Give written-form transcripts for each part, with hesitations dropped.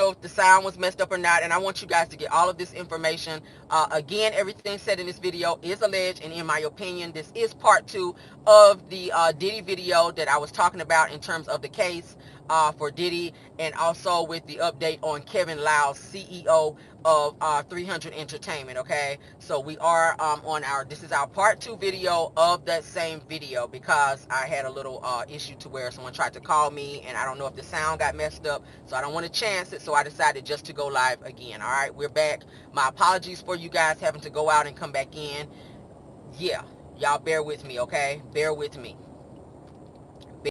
know if the sound was messed up or not, and I want you guys to get all of this information. Again, everything said in this video is alleged, and in my opinion, this is part 2 of the Diddy video that I was talking about in terms of the case for Diddy, and also with the update on Kevin Liles, CEO of 300 Entertainment. Okay, so we are on our, this is our part 2 video of that same video, because I had a little issue to where someone tried to call me, and I don't know if the sound got messed up, so I don't want to chance it, so I decided just to go live again. All right, we're back. My apologies for you guys having to go out and come back in. Yeah, y'all bear with me, okay? Bear with me.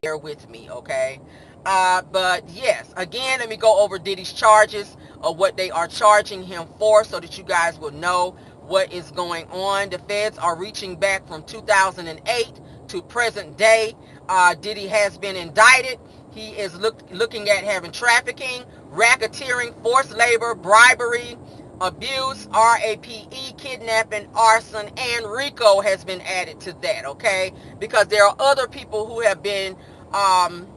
Bear with me, okay? But yes, again, let me go over Diddy's charges, of what they are charging him for, so that you guys will know what is going on. The feds are reaching back from 2008 to present day. Diddy has been indicted. He is looking at having trafficking, racketeering, forced labor, bribery, abuse, RAPE, kidnapping, arson, and RICO has been added to that, okay? Because there are other people who have been um,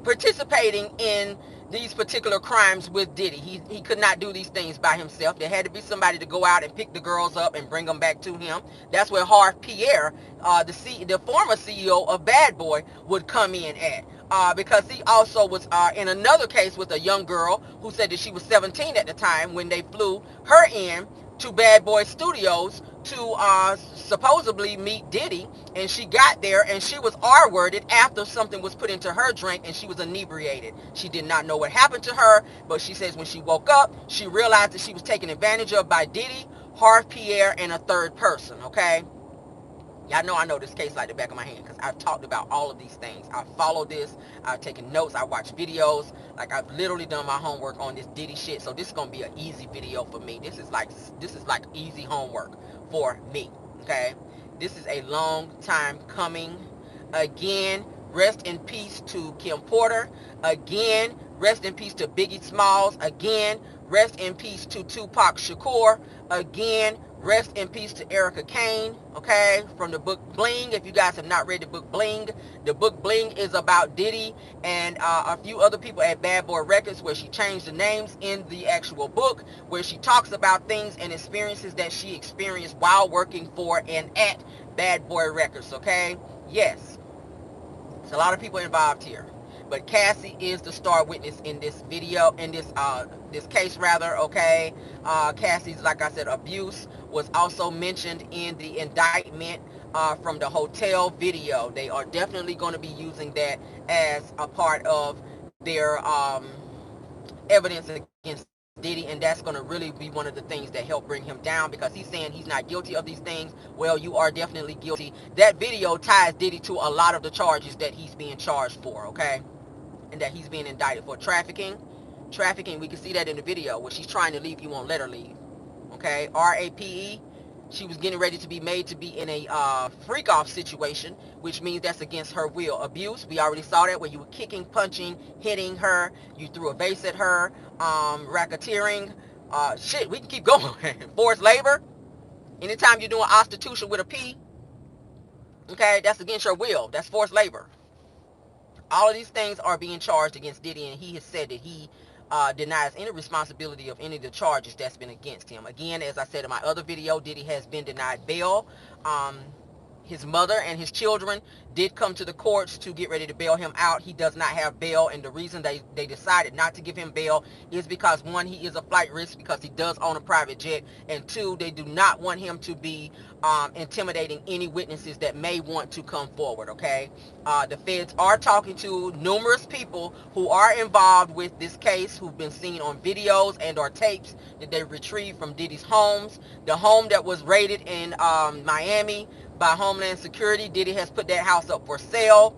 participating in these particular crimes with Diddy. He could not do these things by himself. There had to be somebody to go out and pick the girls up and bring them back to him. That's where Harv Pierre, the former CEO of Bad Boy, would come in at. Because he also was in another case with a young girl who said that she was 17 at the time when they flew her in to Bad Boy Studios to supposedly meet Diddy, and she got there and she was R-worded after something was put into her drink, and she was inebriated. She did not know what happened to her, but she says when she woke up, she realized that she was taken advantage of by Diddy, Harv Pierre, and a third person, okay? Y'all know I know this case like the back of my hand, because I've talked about all of these things. I've followed this. I've taken notes. I watched videos. Like, I've literally done my homework on this Diddy shit. So this is gonna be an easy video for me. This is like easy homework for me. Okay. This is a long time coming. Again, rest in peace to Kim Porter. Again, rest in peace to Biggie Smalls. Again, rest in peace to Tupac Shakur. Again, rest in peace to Erica Kane, okay, from the book Bling. If you guys have not read the book Bling is about Diddy and a few other people at Bad Boy Records, where she changed the names in the actual book, where she talks about things and experiences that she experienced while working for and at Bad Boy Records, okay? Yes, there's a lot of people involved here, but Cassie is the star witness in this video, in this case rather, okay? Cassie's, like I said, abuse was also mentioned in the indictment from the hotel video. They are definitely going to be using that as a part of their evidence against Diddy, and that's going to really be one of the things that help bring him down, because he's saying he's not guilty of these things. Well, you are definitely guilty. That video ties Diddy to a lot of the charges that he's being charged for, okay? And that he's being indicted for. Trafficking, we can see that in the video where she's trying to leave, he won't let her leave, okay? RAPE, she was getting ready to be made to be in a freak off situation, which means that's against her will. Abuse, we already saw that, where you were kicking, punching, hitting her, you threw a vase at her. Racketeering, shit, we can keep going. Forced labor, anytime you're doing prostitution with a P, okay, that's against your will. That's forced labor. All of these things are being charged against Diddy, and he has said that he denies any responsibility of any of the charges that's been against him. Again, as I said in my other video, Diddy has been denied bail. Um, his mother and his children did come to the courts to get ready to bail him out. He does not have bail, and the reason they decided not to give him bail is because, one, he is a flight risk because he does own a private jet, and two, they do not want him to be intimidating any witnesses that may want to come forward, okay? The feds are talking to numerous people who are involved with this case, who've been seen on videos and or tapes that they retrieved from Diddy's homes. The home that was raided in Miami by Homeland Security, Diddy has put that house up for sale.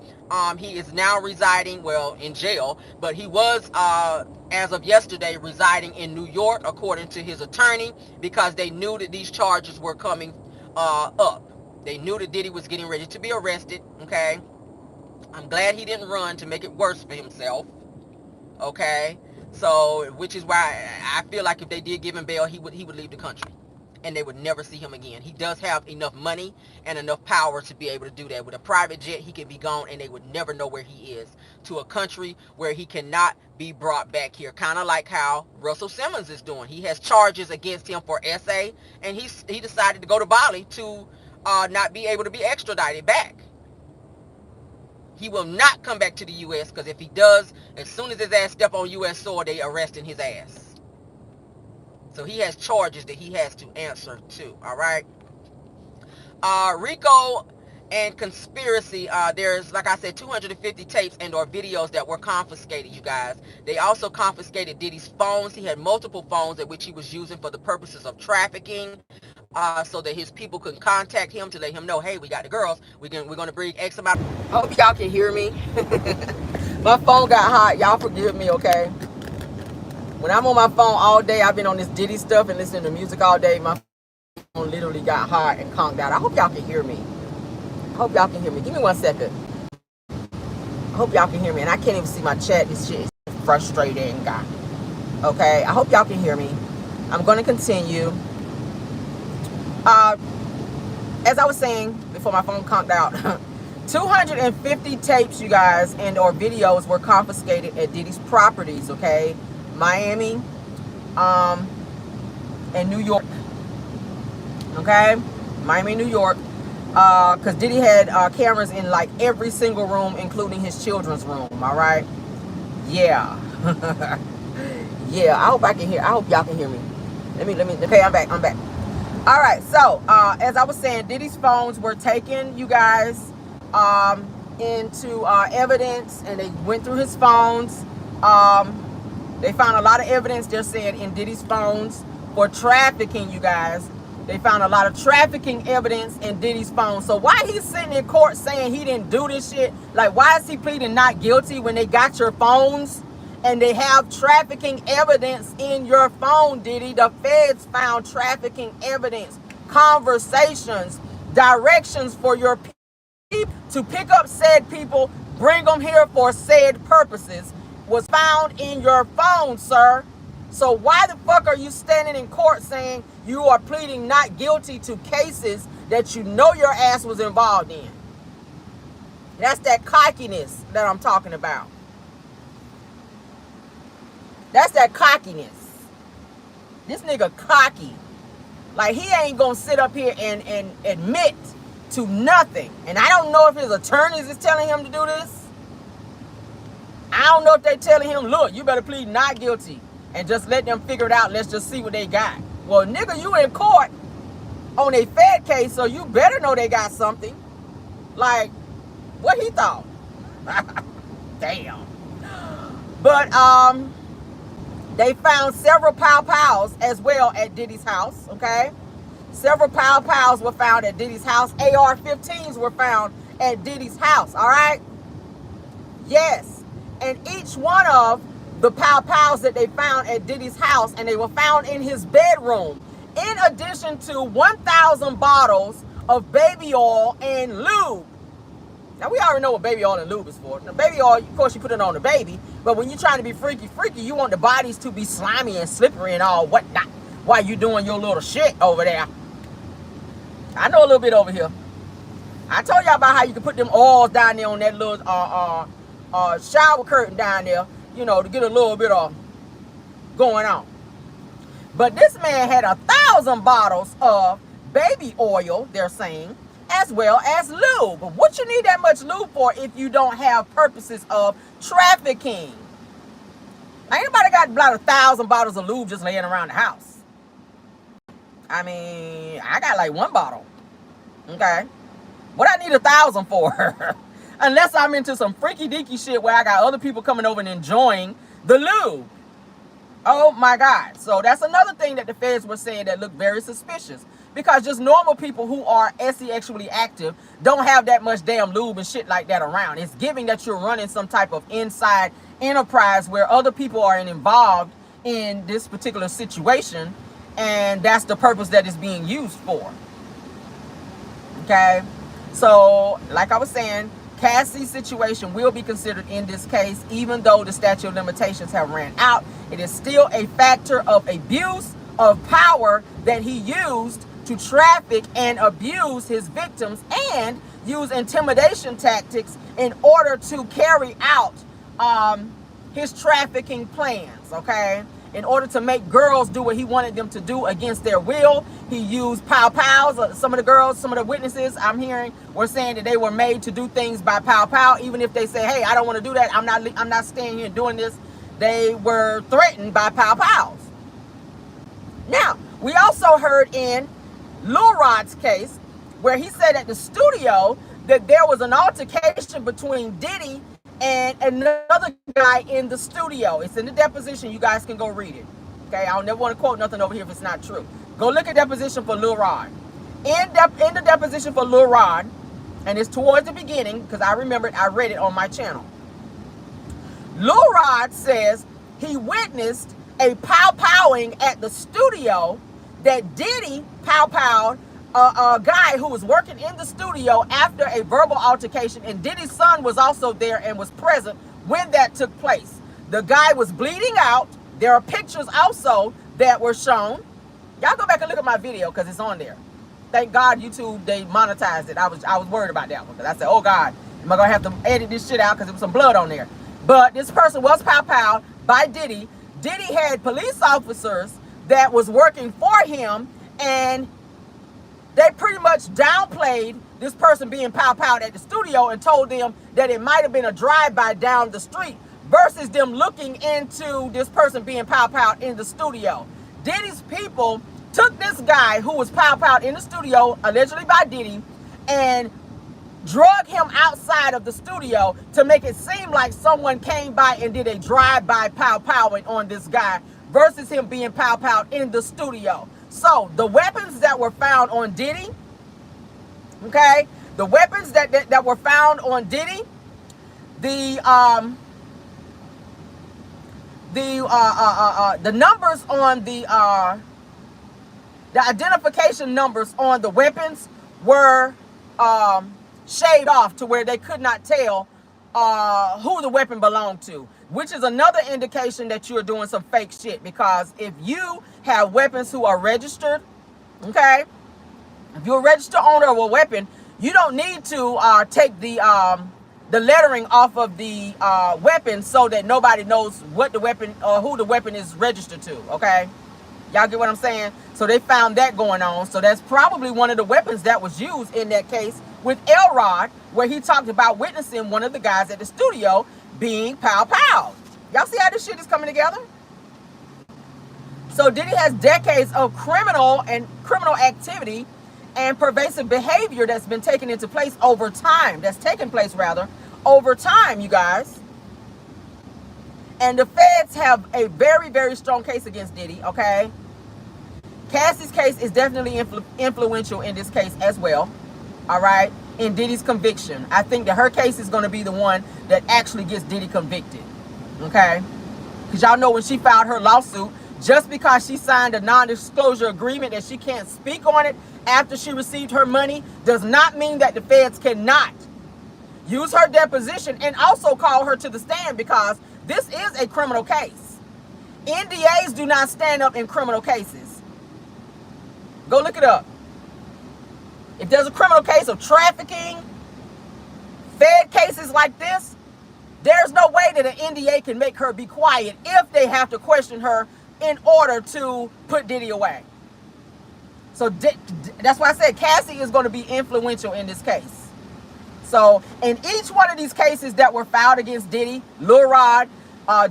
He is now residing, well, in jail, but he was, as of yesterday, residing in New York, according to his attorney, because they knew that these charges were coming up. They knew that Diddy was getting ready to be arrested, okay? I'm glad he didn't run to make it worse for himself, okay? So, which is why I feel like if they did give him bail, he would leave the country. and they would never see him again. He does have enough money and enough power to be able to do that. With a private jet, he can be gone and they would never know where he is, to a country where he cannot be brought back here. Kind of like how Russell Simmons is doing. He has charges against him for SA, and he decided to go to Bali to not be able to be extradited back. He will not come back to the U.S. because if he does, as soon as his ass step on U.S. soil, they arresting his ass. So he has charges that he has to answer to. All right. RICO and conspiracy. There's, like I said, 250 tapes and or videos that were confiscated, you guys. They also confiscated Diddy's phones. He had multiple phones at which he was using for the purposes of trafficking, so that his people could contact him to let him know, hey, we got the girls. We're going to bring X amount. I hope y'all can hear me. My phone got hot. Y'all forgive me, okay? When I'm on my phone all day, I've been on this Diddy stuff and listening to music all day. My phone literally got hot and conked out. I hope y'all can hear me. I hope y'all can hear me. Give me 1 second. I hope y'all can hear me. And I can't even see my chat. This shit is frustrating. Okay? I hope y'all can hear me. I'm going to continue. As I was saying before my phone conked out, 250 tapes, you guys, and or videos were confiscated at Diddy's properties, okay? Miami, and New York, okay? Miami, New York, because Diddy had cameras in like every single room, including his children's room, all right? Yeah. Yeah, I hope I can hear, I hope y'all can hear me. Let me, okay, I'm back. All right, so as I was saying, Diddy's phones were taken, you guys, into evidence, and they went through his phones. They found a lot of evidence, they're saying, in Diddy's phones for trafficking, you guys. They found a lot of trafficking evidence in Diddy's phone. So why he's sitting in court saying he didn't do this shit? Like, why is he pleading not guilty when they got your phones and they have trafficking evidence in your phone, Diddy? The feds found trafficking evidence, conversations, directions for your people to pick up said people, bring them here for said purposes, was found in your phone, sir. So why the fuck are you standing in court saying you are pleading not guilty to cases that you know your ass was involved in? That's that cockiness that I'm talking about. That's that cockiness. This nigga cocky. Like, he ain't gonna sit up here and admit to nothing. And I don't know if his attorneys is telling him to do this. I don't know if they're telling him, look, you better plead not guilty and just let them figure it out. Let's just see what they got. Well, nigga, you in court on a Fed case, so you better know they got something. Like, what he thought? Damn. But they found several pow-pows as well at Diddy's house, okay? Several pow-pows were found at Diddy's house. AR-15s were found at Diddy's house, all right? Yes. And each one of the pow-pows that they found at Diddy's house, and they were found in his bedroom, in addition to 1,000 bottles of baby oil and lube. Now, we already know what baby oil and lube is for. Now, baby oil, of course, you put it on the baby, but when you're trying to be freaky, you want the bodies to be slimy and slippery and all whatnot while you doing your little shit over there. I know a little bit over here. I told y'all about how you can put them oils down there on that little shower curtain down there, you know, to get a little bit of going on. But this man had 1,000 bottles of baby oil, they're saying, as well as lube. But what you need that much lube for if you don't have purposes of trafficking? Ain't nobody got about 1,000 bottles of lube just laying around the house. I mean, I got like 1 bottle. Okay. What I need 1,000 for? Unless I'm into some freaky deaky shit where I got other people coming over and enjoying the lube. Oh my God. So that's another thing that the feds were saying that looked very suspicious. Because just normal people who are sexually active don't have that much damn lube and shit like that around. It's giving that you're running some type of inside enterprise where other people are involved in this particular situation. And that's the purpose that it's being used for. Okay. So, like I was saying, Cassie's situation will be considered in this case, even though the statute of limitations have ran out. It is still a factor of abuse of power that he used to traffic and abuse his victims and use intimidation tactics in order to carry out his trafficking plans, okay? In order to make girls do what he wanted them to do against their will, he used pow-pows. Some of the girls, some of the witnesses I'm hearing were saying that they were made to do things by pow-pow. Even if they say, hey, I don't want to do that, I'm not staying here doing this, they were threatened by pow-pows. Now, we also heard in Lil Rod's case where he said at the studio that there was an altercation between Diddy and another guy in the studio. It's in the deposition. You guys can go read it. Okay, I don't never want to quote nothing over here if it's not true. Go look at deposition for Lil Rod. In the deposition for Lil Rod, and it's towards the beginning because I remembered I read it on my channel. Lil Rod says he witnessed a pow-powing at the studio that Diddy pow-powed a guy who was working in the studio after a verbal altercation, and Diddy's son was also there and was present when that took place. The guy was bleeding out. There are pictures also that were shown. Y'all go back and look at my video because it's on there. Thank God YouTube, they monetized it. I was worried about that one because I said, oh God, am I going to have to edit this shit out because there was some blood on there. But this person was pow-powed by Diddy. Diddy had police officers that was working for him, and they pretty much downplayed this person being pow-powed at the studio and told them that it might have been a drive-by down the street versus them looking into this person being pow-powed in the studio. Diddy's people took this guy who was pow-powed in the studio, allegedly by Diddy, and drug him outside of the studio to make it seem like someone came by and did a drive-by pow-powing on this guy versus him being pow-powed in the studio. So the weapons that were found on Diddy, okay, the weapons that were found on Diddy, the numbers on the identification numbers on the weapons were shaved off to where they could not tell who the weapon belonged to, which is another indication that you're doing some fake shit. Because if you have weapons who are registered, okay, if you're a registered owner of a weapon, you don't need to take the lettering off of the weapon so that nobody knows what the weapon or who the weapon is registered to, okay? Y'all get what I'm saying? So they found that going on. So that's probably one of the weapons that was used in that case with Elrod, where he talked about witnessing one of the guys at the studio being pow-powed. Y'all see how this shit is coming together? So Diddy has decades of criminal activity and pervasive behavior that's been taken into place over time. That's taken place, rather, over time, you guys. And the feds have a very, very strong case against Diddy, okay? Cassie's case is definitely influential in this case as well, all right? In Diddy's conviction. I think that her case is going to be the one that actually gets Diddy convicted, okay? Because y'all know when she filed her lawsuit, just because she signed a non-disclosure agreement that she can't speak on it after she received her money does not mean that the feds cannot use her deposition and also call her to the stand, because this is a criminal case. NDAs do not stand up in criminal cases. Go look it up. If there's a criminal case of trafficking, Fed cases like this, there's no way that an NDA can make her be quiet if they have to question her in order to put Diddy away. So that's why I said Cassie is going to be influential in this case. So in each one of these cases that were filed against Diddy, Lil Rod,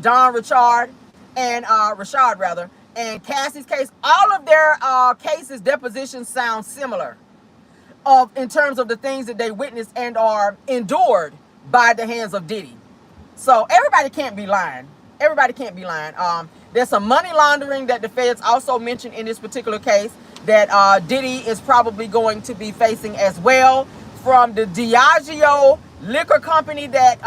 Don Richard, and Rashad rather, and Cassie's case, all of their cases, depositions sound similar in terms of the things that they witnessed and are endured by the hands of Diddy. So everybody can't be lying. Everybody can't be lying. There's some money laundering that the feds also mentioned in this particular case that Diddy is probably going to be facing as well, from the Diageo liquor company that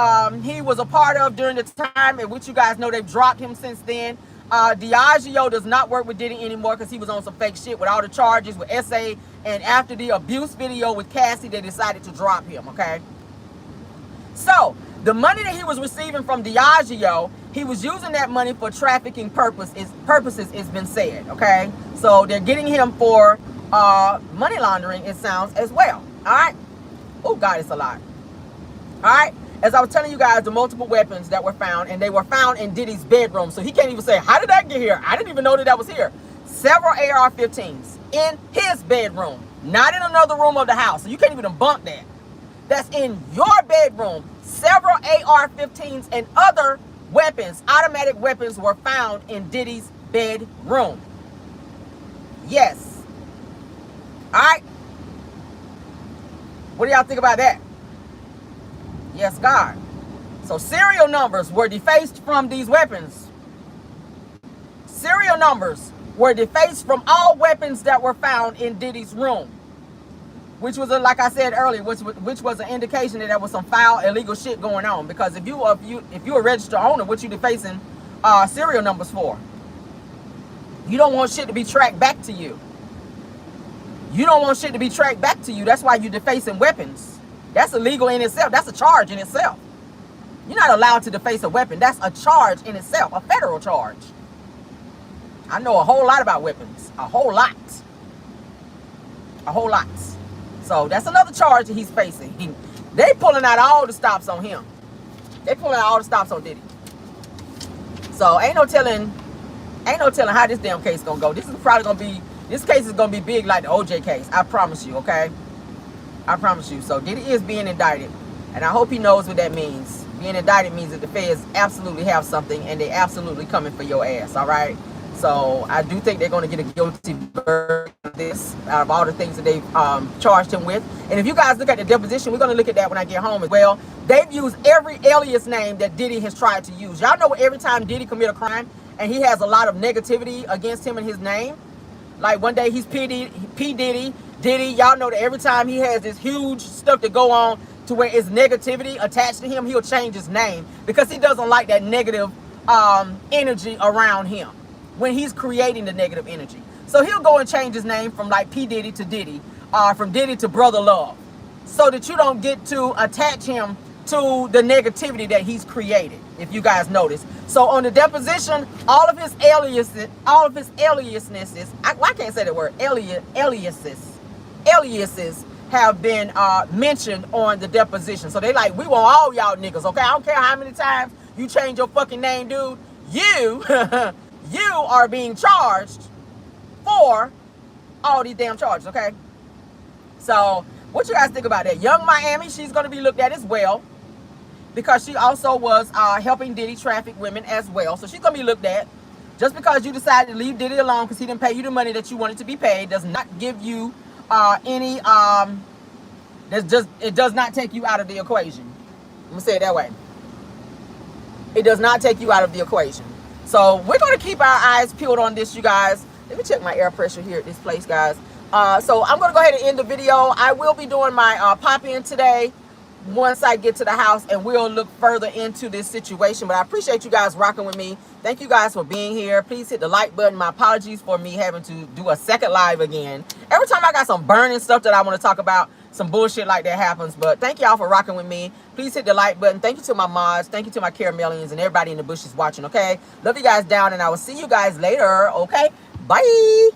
he was a part of during the time, in which you guys know they've dropped him since then. Diageo does not work with Diddy anymore because he was on some fake shit with all the charges with SA, and after the abuse video with Cassie, they decided to drop him, okay? So the money that he was receiving from Diageo He was using that money for trafficking purposes, it's been said, okay? So they're getting him for money laundering, it sounds, as well, all right? Oh, God, it's a lot. All right? As I was telling you guys, the multiple weapons that were found, and they were found in Diddy's bedroom. So he can't even say, how did that get here? I didn't even know that was here. Several AR-15s in his bedroom, not in another room of the house. So you can't even debunk that. That's in your bedroom. Several AR-15s and other weapons, automatic weapons, were found in Diddy's bedroom. Yes. All right. What do y'all think about that? Yes, God. So serial numbers were defaced from these weapons. Serial numbers were defaced from all weapons that were found in Diddy's room, which was, like I said earlier, which was an indication that there was some foul, illegal shit going on. Because if you're a registered owner, what you defacing serial numbers for? You don't want shit to be tracked back to you. You don't want shit to be tracked back to you. That's why you're defacing weapons. That's illegal in itself. That's a charge in itself. You're not allowed to deface a weapon. That's a charge in itself, a federal charge. I know a whole lot about weapons. A whole lot. A whole lot. So that's another charge that he's facing. They pulling out all the stops on him. They pulling out all the stops on Diddy. So ain't no telling how this damn case gonna go. This case is gonna be big like the OJ case. I promise you, okay? I promise you. So Diddy is being indicted, and I hope he knows what that means. Being indicted means that the feds absolutely have something, and they absolutely coming for your ass, all right? So I do think they're going to get a guilty verdict of this, out of all the things that they've charged him with. And if you guys look at the deposition, we're going to look at that when I get home as well. They've used every alias name that Diddy has tried to use. Y'all know every time Diddy commit a crime and he has a lot of negativity against him and his name, like one day he's P. Diddy, y'all know that every time he has this huge stuff to go on to where it's negativity attached to him, he'll change his name because he doesn't like that negative energy around him when he's creating the negative energy. So he'll go and change his name from like P. Diddy to Diddy, from Diddy to Brother Love, so that you don't get to attach him to the negativity that he's created, if you guys notice. So on the deposition, all of his aliasnesses, I can't say that word, aliases have been mentioned on the deposition. So they like, we want all y'all niggas, okay? I don't care how many times you change your fucking name, dude. You, you are being charged for all these damn charges, okay? So what you guys think about that? Young Miami, she's going to be looked at as well, because she also was helping Diddy traffic women as well. So she's going to be looked at. Just because you decided to leave Diddy alone because he didn't pay you the money that you wanted to be paid does not give you any, it does not take you out of the equation. Let me say it that way. It does not take you out of the equation. So we're going to keep our eyes peeled on this, you guys. Let me check my air pressure here at this place, guys. So I'm going to go ahead and end the video. I will be doing my pop-in today once I get to the house, and we'll look further into this situation. But I appreciate you guys rocking with me. Thank you guys for being here. Please hit the like button. My apologies for me having to do a second live again. Every time I got some burning stuff that I want to talk about, some bullshit like that happens. But thank y'all for rocking with me. Please hit the like button. Thank you to my mods. Thank you to my caramelians and everybody in the bushes watching, okay? Love you guys down, and I will see you guys later, okay? Bye.